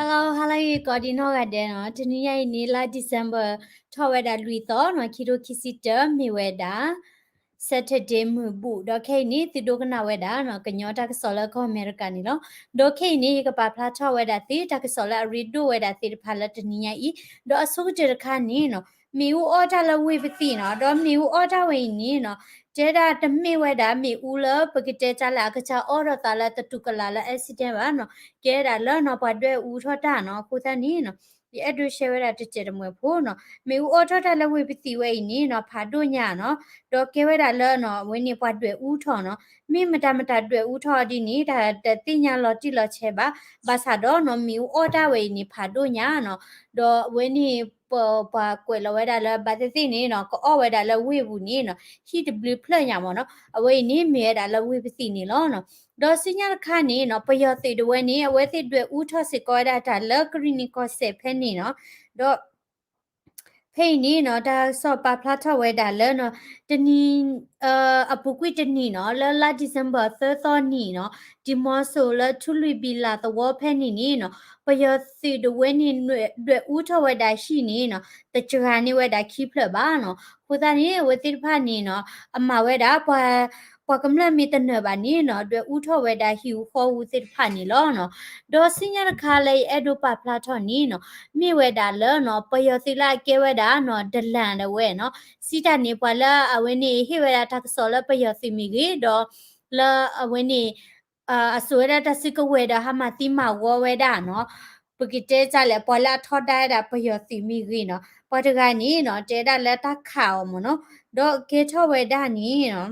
Hello, you got in already, no? Tonight, Nila December, Toweda Luito, no Kido Kisita, Miweda, Saturday Mubu, Doke ni, the Dogana Weda, no Kanyota Solar Co Americanino, Doke ni, Papa Toweda, the Takasola, redo Weda, the Palatania e, do a soldier canino. Miu order la wivithino, do miu order way nino. Jeda the me weda me ula, Pagita la Kacha or Tala the Tukalala accident, Jeda learn about the Utotano, Kutanino. The edu share at the Chedamupono, me water la with the way nino, Padunyano, do keweda learn when you put the Utono, me madamata de Utodi need the Tina Lotila Cheba, Basadono, me water way ni Padunyano, do when he pa quella weda la batatini, or weda la wibunino, he the blue player, away ni me at la wibithini lono. Do signal cani no poyoti do any with it do uto secoda ta lurkrini cose penny no do penny no da so pa plata weda learno the ni a puquit ni no la December 3rd on ni no di moso la tului bila the war penny ni no poyoti do any do uto weda shi ni no the churani weda keep the bano putani with it pani no ama weda pa พอกำลังมีแต่เนื้อบานนี้เนาะด้วยอุทเวดาหิวคออุสิผ่านนี่ล้อเนาะดอสิญญาคาเลยเอดูปาพลาทอนี้เนาะมีเวดาเลเนาะปยสิลาเกเวดาเนาะเดลันเดเวเนาะสิตานี่ปะละอเวนี่ฮิเวดาทักษอละปยสิมีกีดอละอเวนี่อสวยดาตสิกเวดาหามาติมาวเวดาเนาะปกิเจจาเลปะละทอได้ดาปยสิมีกีเนาะปะตะกานี่เนาะเจดาละตะข่าวมเนาะดอเกทเวดานี่เนาะ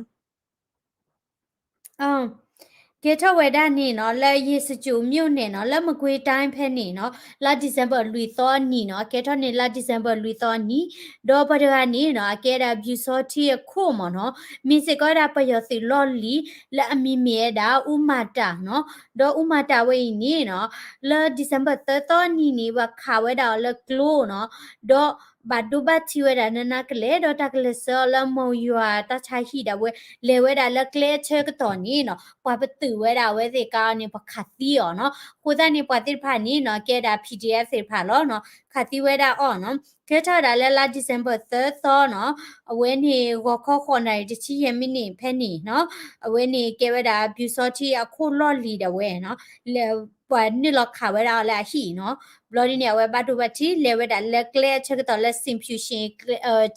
เกทเวดานี่เนาะและยีสจูมิวเนี่ยเนาะและมะกวยไทม์เพนนี่เนาะลาดิเซมเบอร์ลุยตอนนี่เนาะเกทเนี่ยลาดิเซมเบอร์ลุยตอนนี่ดอปะดานี่เนาะเกดาบิวซอที่โคมเนาะมีสิก็ดาปะยอสิลอลีและอมีเมดาอุมาตาเนาะดออุมาตาเวนี่เนาะและดิเซมเบอร์ตอนนี่ว่าข่าวเวดาและกลูเนาะดอบาดูบาทิเวดานานักเลดอตักเลซอละมอยัวตาชาฮีดาเวเลเวดาและเกลเชกตอนนี้เนาะ ปะตือเวดาเวสิกาเนี่ยปะขัดตีอ๋อเนาะคูดานี่ปะติดผ่านนี่เนาะแกดา PDF สิผ่านแล้วเนาะขัดตีเวดาอ๋อเนาะแค่ถ้าได้ละ December 3rd เนาะเว้นนี่ก็ข้อคนไหนจะชี้ยังไม่นี่เพนนี่เนาะเว้นนี่แกเวดาบิวซอที่อะคู่ลอลีเดเวเนาะแล้วปะนี่เราข่าวเวดาละหีเนาะบลอนี่เนี่ยเวบาดูบัติเลเวดาเล็กเล็กเช็คต่อและซิมพิวชั่น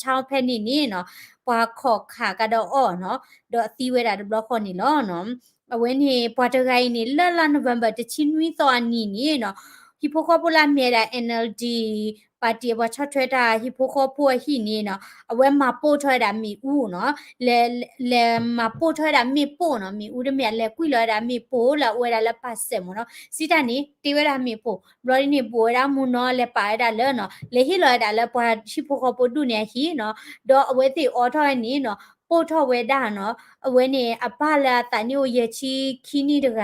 ชาวเพนนี่นี่เนาะปะขอขากระดออ๋อเนาะดอตีเวดาบล็อกคนนี่ล้อเนาะ when he Portugal ni la November de chinwi to ani ni no hipokopula mera NLD party wa chotweta hipokopo hi ni no awe ma po thwada mi u no le ma po thwada mi po no mi u de me le kwi lo da mi po la we da la pa se mo no sita ni ti we da mi po blo ni po da mu no le pa da le no le hi lo da le pa hipokopo du ne hi no do awe ti auto ni no ပို့ထော်ဝဲဒါနော်အဝဲနေအပလာတန်ညိုရချီခီနီတက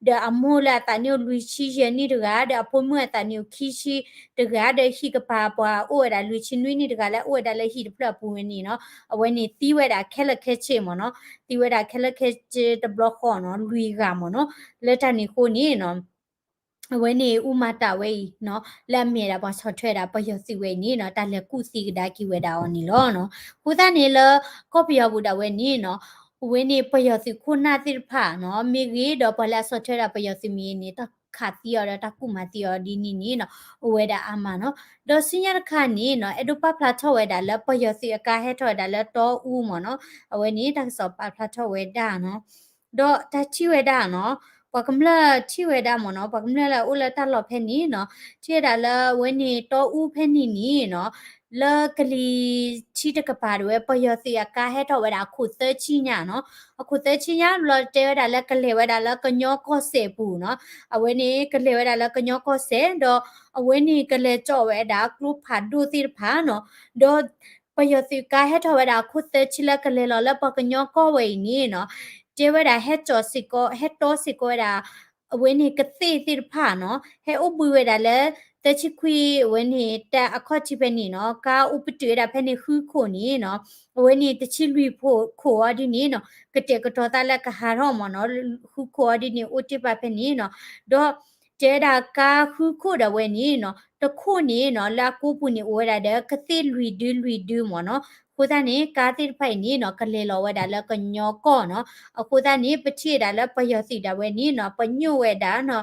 ဒအမိုလာတန်ညိုလူချီရနီတကဒအဖို့မွဲ့တန်ညိုခီရှိတကဒဟိကပါပွားအိုဒါလူချီနွိနီတကလဲအိုဒါလဲဟိတဖလပူဝနီနော်အဝဲနေတီးဝဲတာခဲလက်ခဲချေမနော်တီးဝဲတာခဲလက်ခဲချေတဘလော့ခေါ်နော်လူကမနော်လက်တနီကိုနီနော်เวนี่อุมาตาเวเนาะและเมียดาบ่ชอแทดาปยสิเวนี่เนาะตาเลกุสิกดากิเวดาอนี่ล้อเนาะกูตานี่เลก็ปยบุดาเวนี่เนาะเวนี่ปยสิคุณาติผาเนาะมีกีดอปลาชอแทดาปยสิมีนี่ตะขาติอตะกุมาติอดีนี่เนาะเวดาอามาเนาะดอสิญญาคานี่เนาะเอดูปะพลาทเวดาและปยสิกาเฮทอดาและตออูมเนาะเวนี่ตักสอบปะพลาทเวดาเนาะดอตะชิเวดาเนาะ ปากำลังที่เวดามเนาะปากำลังละอุลตาลอเพนี่เนาะที่ดาละเวนี่โตอูเพนี่นี่เนาะละกลีที่ตะกปาด้วยปยสิอากาให้ทเวดาขุดเตชิญาเนาะขุดเตชิญาลอเจเวดาละกเลเวดาละกญอก็เสปูเนาะอเวนี่กเลเวดาละกญอก็เสดออเวนี่กเลจ่อเวดากลุผาดูติผาเนาะดอปยสิกาให้ทเวดาขุดเตชิละกเลลอละปกญอก็เวนี่เนาะ เจเวดาเฮจอสิโกเฮโตสิโกดาเวนี่กติติผาเนาะเฮอุบุเวดาเลตะชิคุยเวนี่ตะอคอจิเปนี่เนาะกาอุปตุเวดาเพนี่คือโคนี่เนาะเวนี่ตะชิลุยโพโคอดินี่เนาะกะเตกะตอตาละกะหารอมเนาะคือโคอดินี่อุติปะเพนี่เนาะดอ Jeda ka khu da we ni no to khu ni no la ku pu ni we da de ka ti lui du mo no khu da ni ka ti phai ni no ka le lo we da la ka nyo ko no khu da ni pa chi da la pa yo si da we ni no pa nyu we da no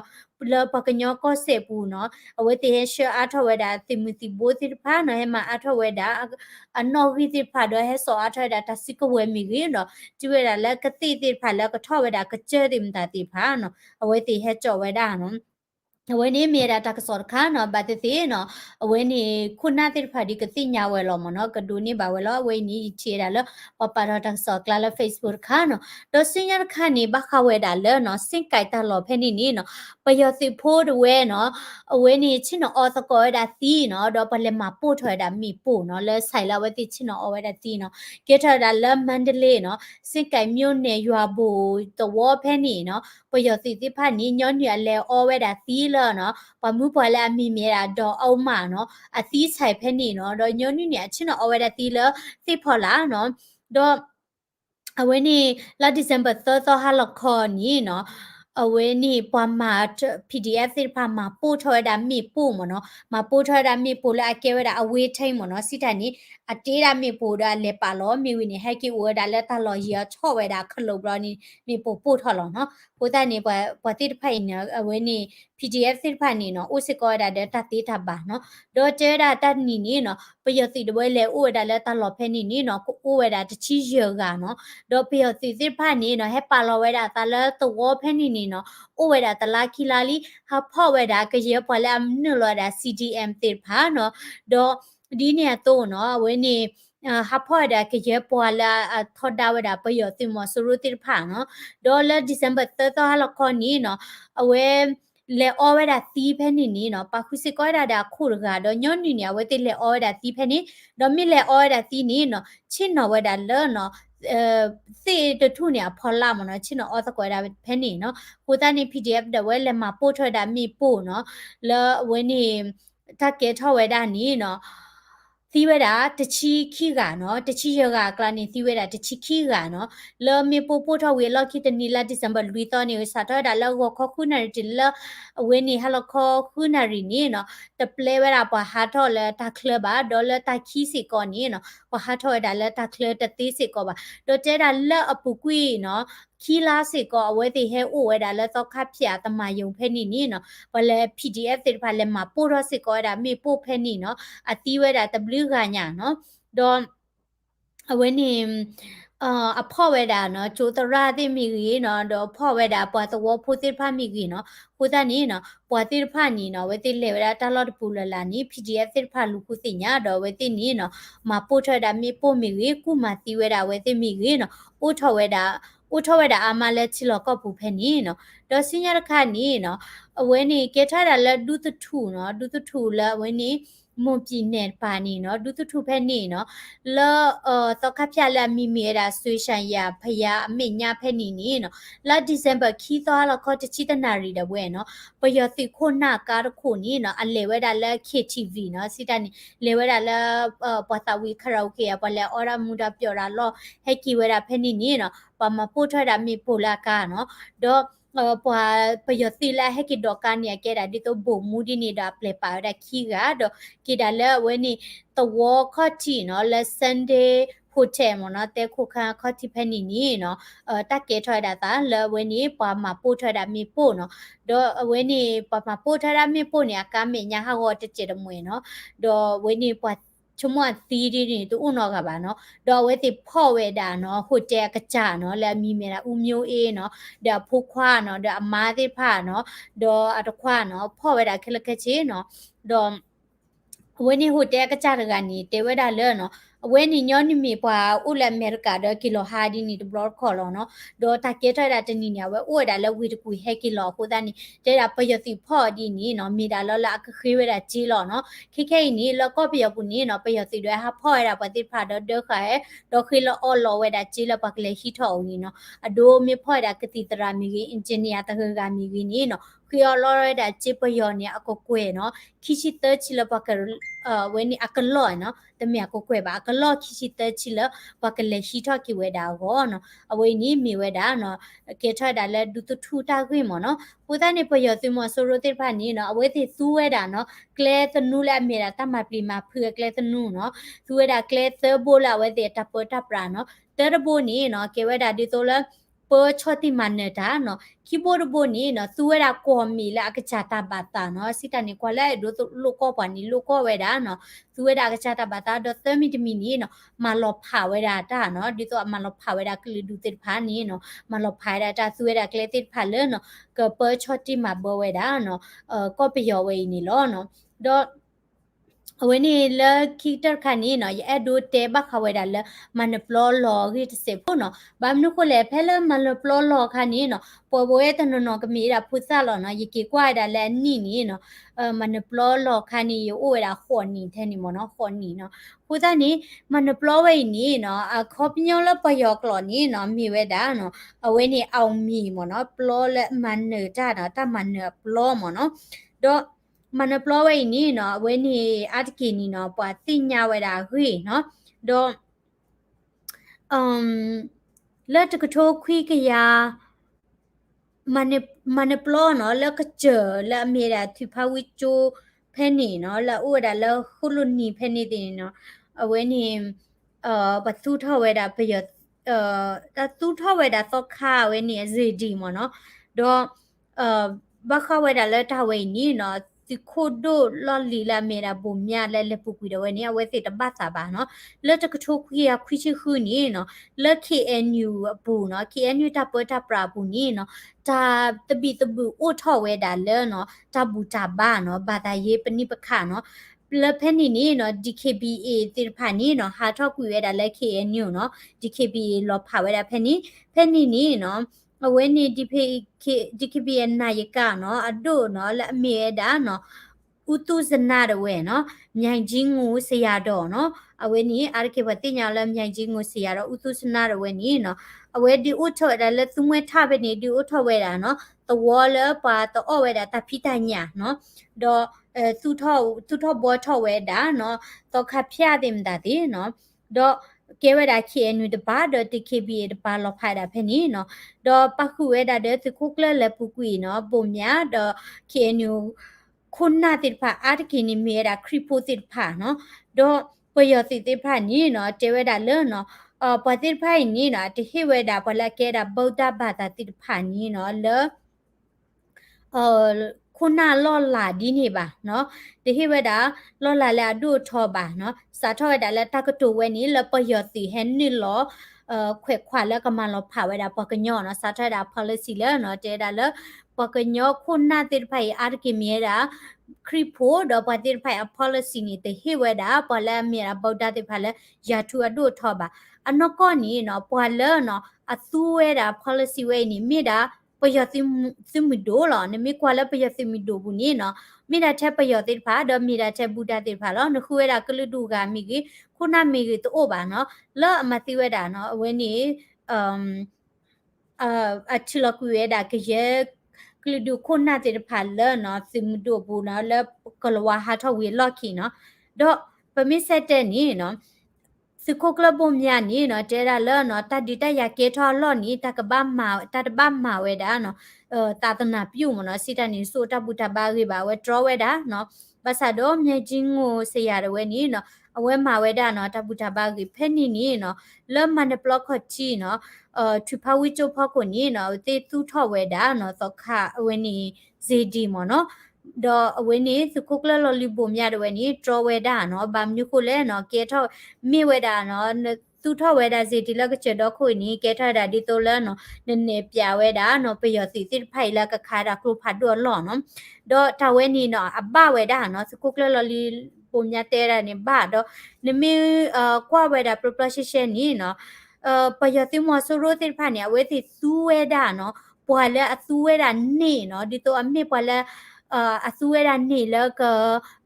la pa ka nyo ko se pu no we ti he sha a tho we da ti mi ti bo ti pha no he ma a tho we da a no gi ti pha do he so a tho da ta si ko we mi gi no ti we da la ka ti pha la ka tho we da ka che ti mi ta ti pha no we ti he cho we da no when he made a taxorcana, but the thing, when he could not party Kathina well mono, Kaduni Bawella, when he cheerala, Papa Taxocla, Facebook cano, the senior cani, Bakaweda learn or sink Kaitalo penny nino, but your the poured away no, when he chino author coed a thino, dopalema put her at me poo, no less sila with the chino over at thino, get her a lum mandelino, sink I mune you are boo, the war penny, no. ปยติที่ผ่านนี้ย้อนเหนือแล้วอเวดาตีเลยเนาะปะมือพอแล้วมีเมียดอเอามาเนาะอาตีใช้เพนนี่เนาะดอย้อนเนี่ยชินอเวดาตีเลยที่พอละเนาะดอเอาไว้นี่ละ December 3ฮาลคอนี่เนาะเอาไว้นี่ปามา PDF ที่พามาปูทอยดามีปูหมเนาะมาปูทอยดามีปูแล้วอาเกวดาเอาไว้ใช้หมเนาะสิทานี้อาตีดามีปูดาเลปาล้อมีวินี่ให้กิวดาเลตาลอยชอเวดาขลบรอนี่มีปูปูทอลเนาะ ကိုတနေပတိတဖိုင်နအဝဲနေ PDF စစ်ဖာနေနော်ဥစကောဒါဒတတိထပါနော်ဒေါ်ကျဲဒါတနီနေနော်ပယတိတပွဲလေဥဝဒါလဲတလော်ဖဲနေနေနော်ကိုဥဝဒါတချီယောကနော်ဒေါ်ပယတိစစ်ဖာနေနော်ဟဲပါလောဝဲဒါတလဲတဝဖဲနေနေနော်ဥဝဒါတလာခီလာလီဟာဖော့ဝဲဒါကရေပေါ်လဲနလောဒါ CDM တိဖာနော်ဒေါ်ဒီနေတော့နော်ဝဲနေဟာဖော့ဒါကရေပေါ်လာထော်ဒါဝဒါပယတိမဆရူတိဖာနော်ဒေါ်လာ December 3ဟာလခေါနီနော်အဝဲလေအော်ဝဲဒါတီးဖဲနေနေနော်ပခုစစ်ကောဒါဒါခုရကတော့ညွန်နီနေဝဲတိလေအော်ဒါတီးဖဲနေဒေါ်မီလေအော်ဒါတီးနေနော်ချင်းနော်ဝဲဒါလောနော်စေတထုနေဖော်လာမနော်ချင်းနော်အော်သကွဲဒါဖဲနေနော်ကိုတနေ PDF တဝဲလေမှာပို့ထွက်တာမိပို့နော်လောဝဲနေတကဲထောက်ဝဲဒါနီနော်သီဝဲတာတချီခိကနော်တချီယောကကလနေသီဝဲတာတချီခိကနော်လောမေပိုပိုထဝေလောခိတနီလာဒီဇမ်ဘာလူတော်နေစာတော့ဒါလောခခုနာရီလအဝဲနေဟလခခုနာရီနေနော်တပလေဝဲတာပဟာတော့လဲတကလဘာဒေါ်လာတခီစီကောနေနော်ပဟာတော့ဒါလဲတကလတတိစီကောပါတော့ကျဲဒါလက်အပူကွေနော်ခီလာစီကောအဝဲတိဟဲအိုဝဲဒါလဲတော့ခပ်ဖြာတမယုံဖဲနေနေနော်ဘလဲ PDF တိဖာလဲမှာပိုရစီကောဒါမေပိုဖဲနေနော်အတီးဝဲတာ W ကညာနော်တော့အဝဲနေအဖော့ဝဲတာနော်ကျိုတရာတိမိကြီးနော်တော့ဖော့ဝဲတာပွားတော့ဖိုတိဖာမိကြီးနော်ကိုတနီနော်ပွားတိဖာနီနော်ဝဲတိလေဝဲတာတလော့ပူလလာနီ PDF တိဖာလူခုတိညာတော့ဝဲတိနီနော်မပို့ထတာမိပို့မိကြီးကုမတိဝဲတာဝဲတိမိကြီးနော်အိုထော်ဝဲတာဥထဝဲတာအမလဲချီလောကပူဖဲနီနော်တော့စင်ရခါနီနော်အဝဲနေကေထတာလဲဒုတထူနော်ဒုတထူလဲဝဲနေမွန်ပြည်နယ်ပါနီနော်ဒုတထူဖဲနီနော်လောတော့ခပြလာမီမီရာဆွေဆိုင်ရဖယာအမေညာဖဲနီနီနော်လာဒီဇင်ဘာခီသွားလခေါ်တချီတနာရီတဝဲနော်ပယတိခုနာကားခုနီနော်အလေဝဲတာလဲ KTV နော်စီတန်လေဝဲတာလဲပသဝီခရောကေပလဲအော်ရာမူဒါပြောတာလောဟက်ကီဝဲတာဖဲနီနီနော်ပမပို့ထတာမီပိုလာကာနော်တော့ပွာပယတိလာဟက်ကီဒေါကာနီကဲတာဒီတော့ဘုံမူဒီနေတာပလေပါတာခီကတော့ကိဒါလဲဝဲနီတဝခတိနော်လဲ Sunday ဖိုတဲမနော်တဲခုခါခတိဖဲနီနီနော်တက်ကဲထွားတာတာလဲဝဲနီပွာမပို့ထွားတာမီပို့နော်တော့ဝဲနီပွာမပို့ထွားတာမီပို့နေကမေညာဟောတကျတမွေနော်တော့ဝဲနီပွာချမသီဒီနေတူဦးနော်ကပါနော်တော့ဝဲတိဖော့ဝဲတာနော်ဟိုတဲကကြနော်လဲမီမေတာဦးမျိုးအေးနော်ဒါဖိုးခွာနော်ဒါအမားတိဖာနော်တော့အတခွာနော်ဖော့ဝဲတာခလခချေနော်တော့ဝဲနေဟိုတဲကကြတကနေတဲဝဲတာလဲနော်အဝဲနေညောနိမီပွာဥလအမေရိကတော့ကီလိုဟာဒီနီဘလော့ခေါ်လောနော်ဒေါ်တကေထတာတနီညာဝဲဥဝဒါလဲဝီတကူဟက်ကီလိုကိုတနီတဲတာပယတိဖော့ဒီနီနော်မီတာလောလာအခခေးဝဲတာကြီးလောနော်ခိခဲနီလောကော့ပယကူနီနော်ပယတိတွေဟာဖော့ရတာပတိဖာတော့ဒခဲဒေါ်ခီလောအော်လောဝဲတာကြီးလောပကလေဟီထော်နီနော်အဒိုမီဖော့တာကတိတရာမီကြီးအင်ဂျင်နီယာတခကမီကြီးနီနော်ခီယောလောရတာချစ်ပယောနီအကိုကွေနော်ခိရှိတချီလောပက when ni akalo no the me ko kwe ba akalo kishi te chila ba kale shi tho ki we da go no awe ni mi we da no ke tha da le du tu thu ta kwi mo no pu da ni pyo tu mo so ro te pha ni no awe ti su we da no kle tu nu la me da ta ma pri ma phue kle tu nu no su we da kle te bo la we te ta po ta pra no te bo ni no ke we da di to la po choti manne da no keyboard bo ni no su we da ko mi la ka cha ta ba ta no sita ni kwa la do to lo ko pa ni lo ko we da no su we da ka cha ta ba ta do te mi ti mi ni no ma lo pha we da ta no di to ma lo pha we da kli du te pha ni no ma lo pha da ta su we da kle te pha le no ka po choti ma bo we da no ko pe yo we ni lo no do when he la kita kani no ya do te ba khaweda la man plo lo gi se po no ba mnu ko le phela man plo lo kani no po bo e tan no kami da phusa lo no yiki kwa da la ni no man plo lo kani yo o da kho ni the ni mo no kho ni no phusa ni man plo we ni no a kho pnyo la pa yo klo ni no mi we da no a we ni au mi mo no plo le man ne da no ta man plo mo no do mana plowe ni no weni atki ni no pa tinya weda hui no do let ko to kwi ka ya mane plo no la ka che la me da thu pha wi chu phe ni no la u da la khulu ni phe ni tin no weni pa tu tho weda pe yo ta tu tho weda so kha weni zedi mo no do ba kha weda la ta we ni no ti khodo lo li la me da bu mya la le pu kwi do we ni we ti ta ba sa ba no le ta ko khu ya khwi chi khu ni no le KNU bu no KNU ta po ta pra bu ni no taตบีตบูโอทอเวดาเลเนาะตาบูตาบ้าเนาะบาดาเยปนิปะคะเนาะเลเพนนี่เนาะ DKBA ติรพานี่เนาะหาทอกุเวดาเล KNU เนาะ DKBA ลอพาเวดาเพนนี่เนาะအဝဲနေDKBA နာယကနော်အဒိုနော်လက်အမေဒါနော်ဥတုဇနာရဝဲနော်မြိုင်ကြီးငူဆရာတော်နော်အဝဲနေအာရကေဘတိညာလက်မြိုင်ကြီးငူဆရာတော်ဥတုဇနာရဝဲနေနော်အဝဲဒီဥထော်ဒါလက်သူငွေထပဲနေဒီဥထော်ဝဲတာနော်တဝလပါတော့ဝဲတာတဖိတညာနော်ဒေါ်သူထော်ဘောထော်ဝဲတာနော်တော့ခဖျားတယ်မတာဒီနော်ဒေါ်ကေဝဲတာ KNU တပါတော့ TKBA တပါလောက်ဖိုက်တာဖဲနေနော်တော့ပခုဝဲတာတဲ့သူခုကလလက်ပူကွီနော်ပုံများတော့ KNU ခုနာတိဖာအာတကီနီမီရာခရီပိုတိဖာနော်တော့ပယောတိတိဖာနီနော်တေဝဲတာလဲနော်ပတိဖိုင်နီနော်တဟိဝဲတာပလကဲတာဗုဒ္ဓဘာသာတိဖာနီနော်လဲခုနာလော်လာဒီနေပါနော်တဟိဝဲတာလော်လာလာဒုထောပါနော်စာထောဝဲတာလဲတကတူဝဲနီလပယောတိဟန်နီလောခွဲခွာแล้วก็มาเราผ่าไว้ดาปกญอเนาะสาธาดา policy แล้วเนาะเจดาแล้วปกญอคุณนาติไผอาร์กิเมียดาคริโพดอปติไผ policy นี่เตเฮเวดาปละเมียดาบอดาติไผละยาทูอดุทอบาอันนก็นี่เนาะปอละเนาะอตูเวดา policy เวนี่มีดาปยติซิมิโดลอเนี่ยมีกว่าแล้วปยติมิโดบุนี่เนาะมีดาแทปยติไผดอมีดาแทบูดาติไผลอนคูเวดากลดูกามีกิคุณนามีกิโตอบาเนาะแล้วอมาติเวดาเนาะเวนี่အချလကူရတာကရကလဒုခုနာတဲ့ဖာလနော်စင်ဒိုဘူနော်လကလဝါဟာထဝေလော်ခီနော်တော့ပမစ်ဆက်တဲ့နီနော်စခုကလဘုံမြနီနော်တဲရလနော်တဒီတရကေထော်လော်နီတကဘာမာတတဘာမာဝဲတာနော်တာတနာပြုံမနော်စိတနီဆိုတဘူတဘာရီပါဝဲဒရဝဲတာနော်ဘာသာတော့မြေချင်းကိုဆရာရဝဲနီနော်အဝဲမာဝဲတာနော်တဘူတဘာရီဖဲနီနီနော်လော်မန်ဘလော့ခချီနော်ထူဖဝီချိုဖောက်ကိုနီနော်တေသူထော်ဝဲတာနော်သောခအဝဲနီဇေဒီမနော်တော့အဝဲနေစခုကလလလီဘုံမြရဝဲနီဒရဝဲတာနော်ဗာမြုကိုလဲနော်ကေထော်မိဝဲတာနော်သူထော်ဝဲတာစီတီလကချက်တော့ခွေနီကေထတာဒီတိုလနော်နည်းနည်းပြဝဲတာနော်ပယောစီတိဖိုင်လကခါတာကလုဖတ်တော့လော်နော်တော့တဝဲနီနော်အဘဝဲတာနော်စခုကလလလီပုံမြတဲရနေဘာတော့နမီကွာဝဲတာ proposition နီနော်ပယတိမဆရိုတိဖာနေဝဲတိသူဝဲတာနော်ပွာလဲအသူဝဲတာနေနော်ဒီတော့အမေပွာလဲအသူဝဲတာနေလက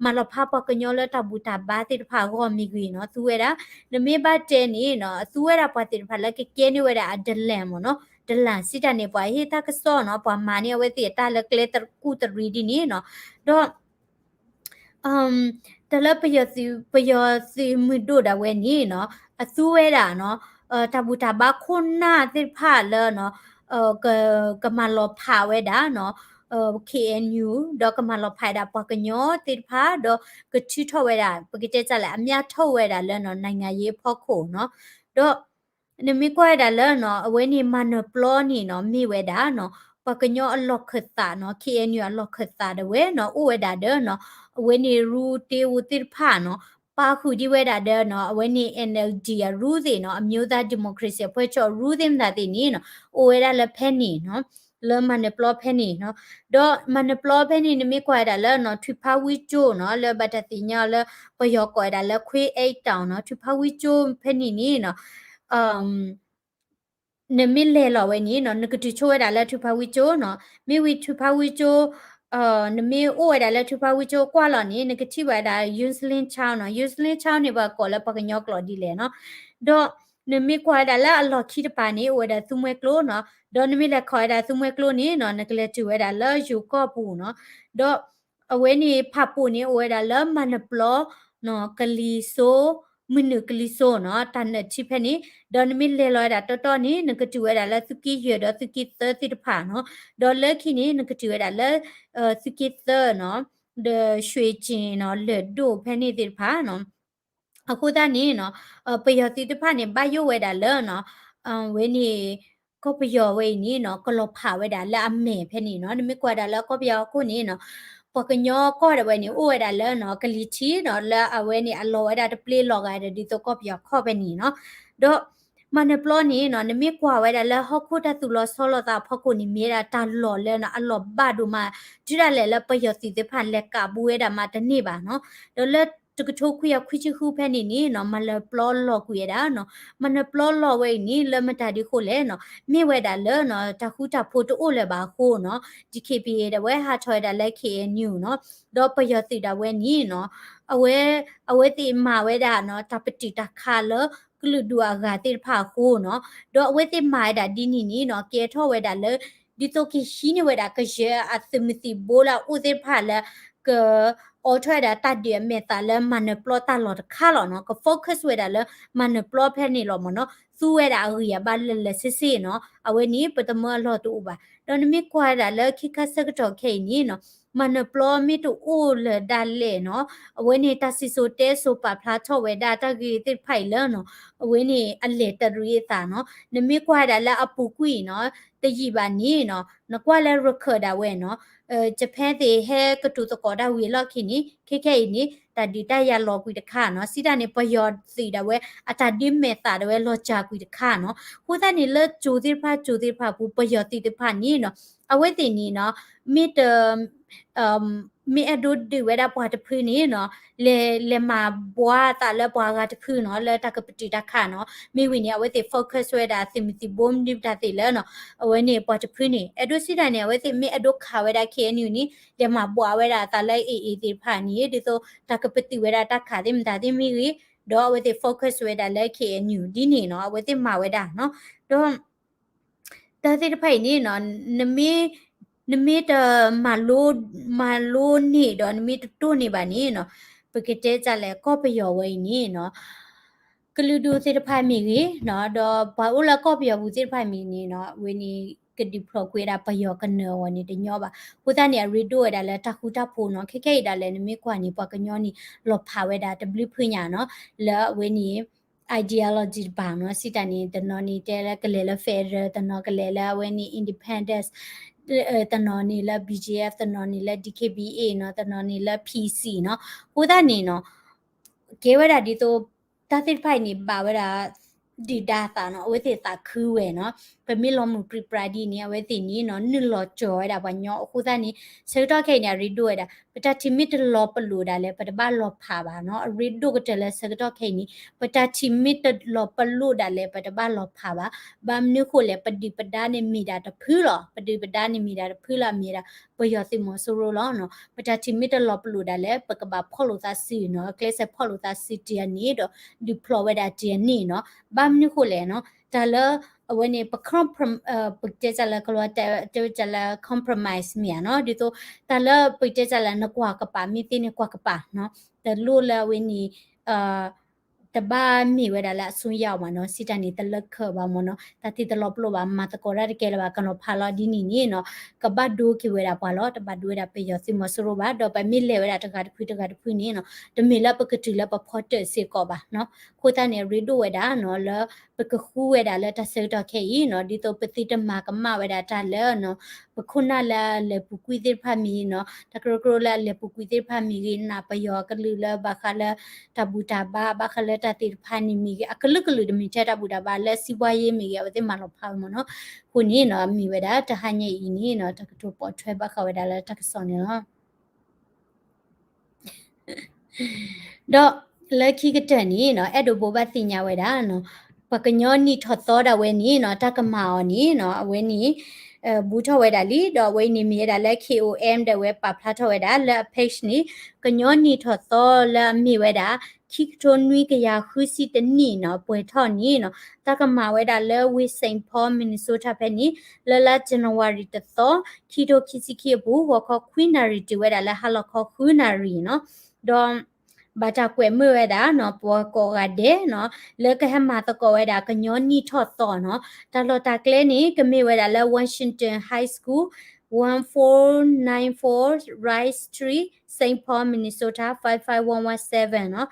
မလဖပကညောလတဘူတာဘာတိဖာကောမီကွေနော်သူဝဲတာနမေဘတဲနေနော်သူဝဲတာပွာတိဖာလကကဲနေဝဲတာအဒလန်မနော်ဒလန်စစ်တနေပွာဟေတာကစောနော်ပွာမာနေဝဲတိတာလကလေတကူတရီဒီနေနော်တော့ တလပယောစီမီတို့တာဝဲနီနော်အသူဝဲတာနော်တဘူတာဘာခုနာတိဖာလနော်ကမလောဖာဝဲတာနော်KNU တော့ကမလောဖိုင်တာပကညောတိဖာတော့ကချီထော်ဝဲတာပကတဲ့ကြလဲအမြထော်ဝဲတာလဲနော်နိုင်ငံရေးဖောက်ခိုနော်တော့နမီကွဲတာလဲနော်အဝဲနီမနပလောနီနော်မိဝဲတာနော်ပကညောအလော့ခတ်တာနော် KNU အလော့ခတ်တာတဲ့ဝဲနော်ဥဝဲတာတဲ့နော်အဝဲနီရူတေဝတိဖာနော်ပါခုဒီဝဲတာတဲ့နော်အဝဲနီ NLD ရူးစီနော်အမျိုးသားဒီမိုကရေစီဖွဲ့ချောရူးသိမ်းတာတိနီနော်ဥဝဲတာလဲဖဲနီနော်လဲမနပလောဖဲနီနော်တော့မနပလောဖဲနီနမိကွာတာလဲနော်ထွဖာဝီကျိုနော်လဲဘတ်တတိညာလဲပယောကွာတာလဲခွေးအိတ်တောင်နော်ထွဖာဝီကျိုဖဲနီနီနော်နမိလေလောဝဲနီနော်ငကတိချိုးရတာလဲထွဖာဝီကျိုနော်မိဝီထွဖာဝီကျိုနမေအိုရတာလဲထွဖာဝီကျိုကွာလောနီငကတိဝဲတာယူစလင်းချောင်းနော်ယူစလင်းချောင်းနေပါကောလဲပကညောကလော်ဒီလေနော်တော့နမေကွာတာလဲအလော်ခိတပါနေဝဲတာသူမွဲကလို့နော်တော့နမိလက်ခေါ်တာသူမွဲကလို့နေနော်ငကလေတူဝဲတာလဲယူကော့ပူနော်တော့အဝဲနေဖပူနေဝဲတာလဲမနပလောနော်ကလီဆိုမနကလီဆိုနော်တန်နချိဖက်နေဒေါ်နမီလေလော်တာတော်တော်နေငကတူဝဲတာလဲသူကီရတော့သူကီသတိတဖာနော်ဒေါ်လက်ခိနေငကတူဝဲတာလဲသူကီသနော်ဒရွှေကျင်နော်လက်တို့ဖက်နေတဲ့ဖာနော်အခုတည်းနေနော်ပယောတိတဖာနေဘယိုဝဲတာလဲနော်ဝဲနေကောပယောဝဲနေနော်ကလောဖာဝဲတာလဲအမေဖက်နေနော်နမကွာတာလဲကောပယောခုနေနော်ပကညောကောရဝဲနေအိုဝဲတာလဲနော်ကလီချီနော်လဲအဝဲနေအလောဝဲတာတပလေးလောကရဒီတော့ကောပယောခော့ပဲနေနော်တော့မနပလောနေနော်နမေကွာဝဲတာလဲဟော့ခုတတူလောဆောလောတာဖောက်ကိုနေမြေတာတာလော်လဲနော်အလောဘဒူမကြည့်ရလဲလဲပယောစီတဖာလက်ကဘူးဝဲတာမတနေ့ပါနော်တော့လဲတကထိုခွေခွချခုဖဲနေနေနော်မလပလောလောကွေတာနော်မနပလောလောဝဲနေလမတာဒီခိုလဲနော်မြေဝဲတာလဲနော်တခုတဖို့တိုးလဲပါခိုးနော် DKPA တဲ့ဝဲဟာချွဲတာလဲ KNU နော်တော့ပယောစီတာဝဲနေနော်အဝဲတိမာဝဲတာနော်တပတိတခါလကလူဒူအဂါတိဖာခိုးနော်တော့အဝဲတိမာတာဒီနီနီနော်ကဲထောဝဲတာလဲဒီတော့ကရှိနေဝဲတာကရဲအသမတိဘိုလာဥဒေဖာလဲကအော်ထွဲတာတတ်တယ်မေတာလဲမနပလောတာလောခါလောနော်က focus ဝဲတာလဲမနပလောဖဲနေလောမနော်သူဝဲတာရပါလဲစစ်စစ်နော်အဝဲနီပတမလောတူပါတော့နမီကွာတာလဲခိခဆကတော့ခဲနီနော်မနပလောမီတူအိုလဒါလေနော်အဝဲနေတာစီဆိုတဲဆိုပါဖလားချော့ဝဲတာတကီတိဖိုင်လဲနော်အဝဲနေအလေတရီတာနော်နမီကွာတာလဲအပူကွီနော်တကြီးပါနီနော်နကွာလဲရခဒါဝဲနော်ဂျပန်တေဟဲကတူတကောဒါဝီလောက်ခိနီခေခေနီတဒီတရလောကွီတခါနော်စီတာနေပယောစီတာဝဲအတာဒီမေတာတဝဲလောချကွီတခါနော်ဟိုတာနေလဲဂျိုဒီဖာဘူးပယောတီတဖာနီနော်အဝဲတင်နီနော်မီတမီအဒိုဒီဝဲတာပွားတဖူးနီနော်လေမာဘွာတာလဲဘွာကတဖူးနော်လဲတကပတိတခါနော်မိဝီနီအဝဲတေ focus ဝဲတာသင်မတီဘုံဒီတာတေလဲနော်အဝဲနေပွားတဖူးနီအဒိုစီတာနေအဝဲတေမီအဒိုခါဝဲတာ KNU နီလေမာဘွာဝဲတာတာလဲအေတေဖာနီဒီဆိုတကပတိဝဲတာတခါတိမတာတိမိဝီတော့အဝဲတေ focus ဝဲတာလဲ KNU ဒီနေနော်အဝဲတေမာဝဲတာနော်တော့တာတိတဖိုင်နီနော်နမီတမာလိုနေတော့နမီတတိုးနေပါနေနော်ပကတဲ့ကြလဲကောပယောဝိနေနော်ကလူဒူစေတဖိုင်မီကြီးနော်တော့ဘာဦးလာကောပယောဘူးစေတဖိုင်မီနေနော်ဝင်းနီကဒီပရိုကွေတာပယောကနော်ဝနီတညောပါဟိုတနေရီဒိုရတာလဲတခုတဖိုးနော်ခေခေတာလဲနမီကွာနီပကညောနီလောဖာဝဲတာတဘလဖွညာနော်လဲဝင်းနီ ideology ဘာနော်စီတန်နေတနော်နီတဲလဲကလေလဲ federal တနော်ကလေလဲဝင်းနီ independence တနော်နီလဲ BGF တနော်နီလဲ DKBA နော်တနော်နီလဲ PC နော်ဟိုတာနေနော်ကေဝရဒီတော့တသစ်ဖိုင်နေပါဝရဒီဒါတာနော်အဝဲသေးတာခူးဝဲနော်ပမီလောမှု prepare နေအဝဲသေးနေနော်နလောကြောရတာဘာညောအခုသားနေစေတော့ခဲနေရီဒိုရတာပတတိမီတလောပလူတာလဲပတပါလောဖာပါနော်ရီဒိုကတလဲစေတော့ခဲနေပတတိမီတလောပလူတာလဲပတပါလောဖာပါဘာမနုခိုလဲပဒီပဒါနေမိတာတဖူးလောပဒီပဒါနေမိတာတဖူးလာမိတာပယောသိမဆိုရောလောနော်ပတတိမီတလောပလူတာလဲပကဘာဖော်လို့သာစီနော်ကလစ်ဖော်လို့သာစီတီယနီတော့ဒီဖလောဝဲတာတီယနီနော်ဘာမနုခိုလဲနော် tala when a pictezala compromise me no dito tala pictezala na kwa kapa mi tin kwa kapa no the lula when ni တဘာမီဝဲတာလာဆွရောက်မှာနော်စစ်တန်နေတလက်ခပါမနော်တတိတလောပလိုပါမတကောရတကဲလာကနောဖာလာဒီနီနီနော်ကဘတ်ဒိုကဝဲတာပါလောတဘတ်ဒိုရပေရစီမဆရောပါတော့ပမီလေဝဲတာတကတခွတကတခွနီနော်တမီလာပကတူလာပဖော့တက်စေကောပါနော်ခိုတနေရီဒိုဝဲတာနော်လပကခူဝဲတာလက်တဆေတော့ခဲဤနော်ဒီတော့ပတိတမကမဝဲတာတလဲနော်ပခုနာလာလေပူကွီတိဖာမီနော်တကရကရလာလေပူကွီတိဖာမီနာပယောကလူလာဘခလာတဘူတာဘာဘခလာတတိဖာနီမီအကလကလူဒမီချတာဘူတာဘာလက်စီပွားရေးမီရဝတိမလောဖာမနော်ခုနီနော်မီဝဲတာတဟညေဤနီနော်တကတူပေါ်ထွဲဘခဝဲတာလဲတကစောနေနော်တော့လက်ခိကတန်နီနော်အဲ့ဒိုဘောဘတင်ညာဝဲတာနော်ပကညောနီထော်တော်တာဝဲနီနော်တကမာအောနီနော်အဝဲနီဘူထော်ဝဲတာလီတော့ဝဲနီမီရတာလက် KOM တဲ့ဝဲပဖလာထော်ဝဲတာလက် page နီကညောနီထော်တော်လက်မီဝဲတာခိကထွန်နွီကရခူစီတနီနော်ပွဲထော်နီနော်တကမာဝဲတာလဲဝီစိန်ဖောမင်နီဆိုတာဖဲနီလလဇန်နဝါရီတသောခီတိုခီစီခီဘူဝခခွီနာရီတဝဲတာလဲဟာလခခွီနာရီနော်တော့ဘာတာကွယ်မွေဒါနော်ပေါ်ကောကတဲ့နော်လကဟမတကောဝဲဒါကညောနီထော့တော့နော်တလော်တာကလဲနေကမေဝဲဒါလဲ Washington High School 1494 Rice Street St. Paul Minnesota 55117နော်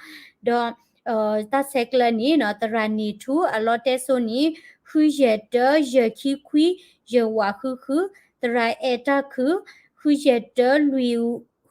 တော့တဆက်ကလနီနော်တရနီ2အလော့တဲဆိုနီခူရတရခိခွီရဝခုတရအတခုခူရတလူ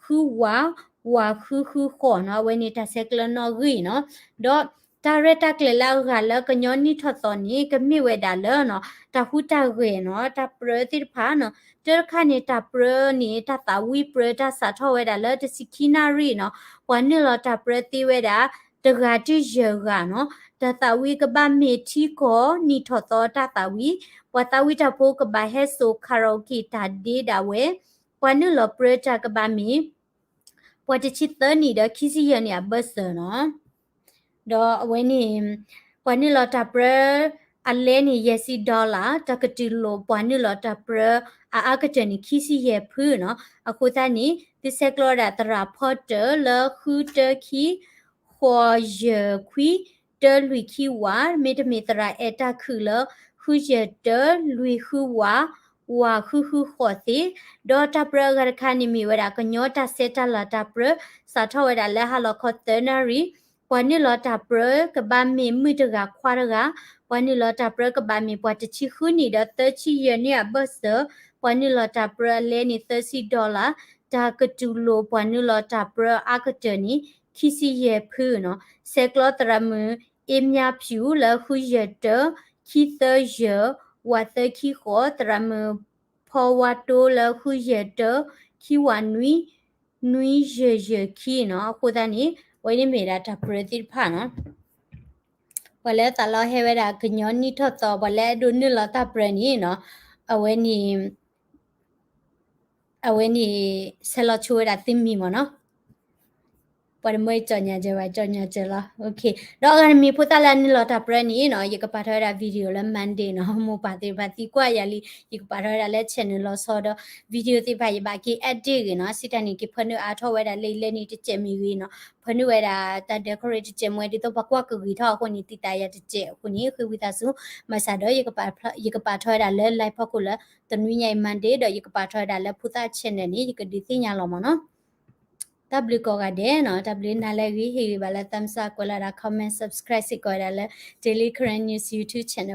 ခူဝါခုခေါ်နော်ဝဲနေတာဆက်ကလနော်ဂီနော်တော့တာရတာကလလာကလကညောနီထတော်နီကမိဝဲတာလောနော်တခုတာရေနော်တပရတိဖာနော်တခါနေတာပရနေတာတာဝီပရတာစာထောဝဲတာလောတစီခီနာရီနော်ဝါနီလောတာပရတိဝဲတာတဂါတိရကနော်တတာဝီကဘာမေတီကိုနီထတော်တတာဝီဝတာဝီတဖိုးကဘာဟဲဆိုခါရိုကီတာဒီဒါဝဲဝါနီလောပရတာကဘာမီဝတ်ချစ်တနီဒခီစီယနီအဘဆနော်တော့ဝဲနေပွားနီလော်တာပရအလဲနေရစီဒေါ်လာတကတိလိုပွားနီလော်တာပရအာကတနီခီစီရဖူးနော်အခုသားနီဒီဆက်ကလော်ဒါတရာဖော့တလခူတခီခေါ်ရခွီတလူခီဝါမေတမီတရာအတခူလခူရတလူခူဝါခုခေါ်စီဒေါ်တာပရဂရခနီမီဝရကညောတာစက်တလာတာပရစာထောဝရလဲဟာလခေါ်တနရီပွားနီလော်တာပရကဘာမီမိတကခွာရကပွားနီလော်တာပရကဘာမီပွားတချီခုနီဒတချီယနီအဘတ်စပွားနီလော်တာပရလဲနီ$30တာကတူလိုပွားနီလော်တာပရအကတနီခီစီရဖူနော်ဆက်ကလောတရမအမြဖြူလခုရတခီသရဝတ်ခီခေါ်တရမဖောဝတ်တိုလခုရတခီဝနွီရခီနော်ခုတနီဝိနေမေရာတပရတိဖာနော်ဘလဲတလောဟဲဝဲတာကညောနီထတော့ဘလဲဒုနိလတာပရနီနော်အဝဲနီဆလချိုရာတင်မီမနော်ပရမွေကြောညာကြလားโอเคတော့အမီဖုတလာနီလော်တာပရနီနော်ယကပါထရာဗီဒီယိုလဲမန်ဒေးနော်မပါသေးပါတီကွာရလီယကပါထရာလဲ channel လောဆောတော့ဗီဒီယိုတိပါရပါကီ edit ကနော်စစ်တနီကဖနအားထောဝဲတာလေလဲနီတကျမီဝီနော်ဖနဝဲတာတ decorate ကျမွဲဒီတော့ဘကွာကဝီထောခုနီတီတရတကျခုနီခွဝီတာစုမဆာတော့ယကပါထရာလဲ live ဖခုလဲတနွေညိုင်မန်ဒေးတော့ယကပါထရာလဲဖုတာ channel နီယကဒီသိညာလောမနော်W ကောကတဲ့နော် W နာလဲဝီဟီဘလာတမ်စာကောလာ comment subscribe စီကောလာ daily current news YouTube channel